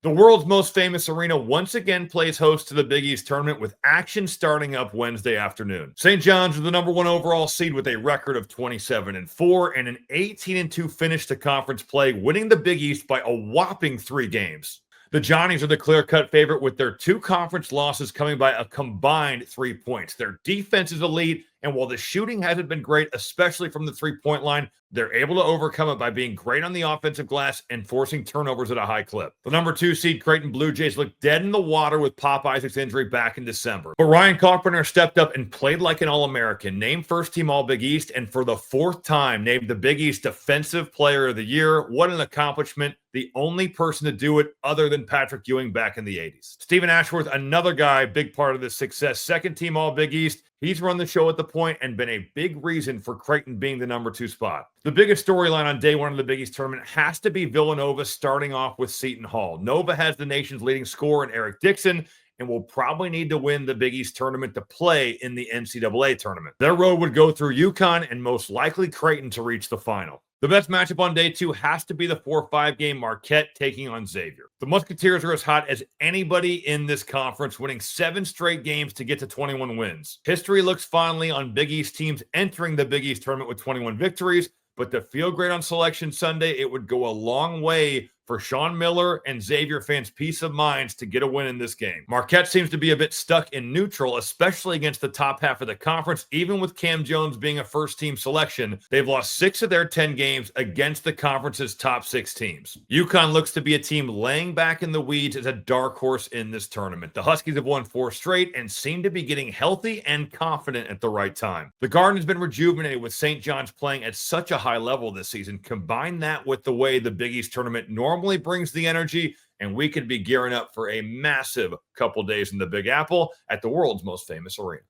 The world's most famous arena once again plays host to the Big East tournament with action starting up Wednesday afternoon. St. John's was the number one overall seed with a record of 27-4 and an 18-2 finish to conference play, winning the Big East by a whopping 3 games. The Johnnies are the clear-cut favorite with their 2 conference losses coming by a combined 3 points. Their defense is elite, and while the shooting hasn't been great, especially from the three-point line, they're able to overcome it by being great on the offensive glass and forcing turnovers at a high clip. The number 2 seed Creighton Blue Jays looked dead in the water with Pop Isaac's injury back in December. But Ryan Carpenter stepped up and played like an All-American, named first-team All-Big East, and for the 4th time named the Big East Defensive Player of the Year. What an accomplishment. The only person to do it other than Patrick Ewing back in the 80s. Stephen Ashworth, another guy, big part of this success. Second-team All-Big East. He's run the show at the point and been a big reason for Creighton being the number 2 spot. The biggest storyline on day 1 of the Big East tournament has to be Villanova starting off with Seton Hall. Nova has the nation's leading scorer in Eric Dixon and will probably need to win the Big East tournament to play in the NCAA tournament. Their road would go through UConn and most likely Creighton to reach the final. The best matchup on day 2 has to be the 4-5 game Marquette taking on Xavier. The Musketeers are as hot as anybody in this conference, winning 7 straight games to get to 21 wins. History looks fondly on Big East teams entering the Big East tournament with 21 victories, but to feel great on Selection Sunday, it would go a long way for Sean Miller and Xavier fans' peace of minds to get a win in this game. Marquette seems to be a bit stuck in neutral, especially against the top half of the conference. Even with Cam Jones being a first-team selection, they've lost 6 of their 10 games against the conference's top 6 teams. UConn looks to be a team laying back in the weeds as a dark horse in this tournament. The Huskies have won 4 straight and seem to be getting healthy and confident at the right time. The Garden has been rejuvenated with St. John's playing at such a high level this season. Combine that with the way the Big East tournament normally brings the energy, and we could be gearing up for a massive couple days in the Big Apple at the world's most famous arena.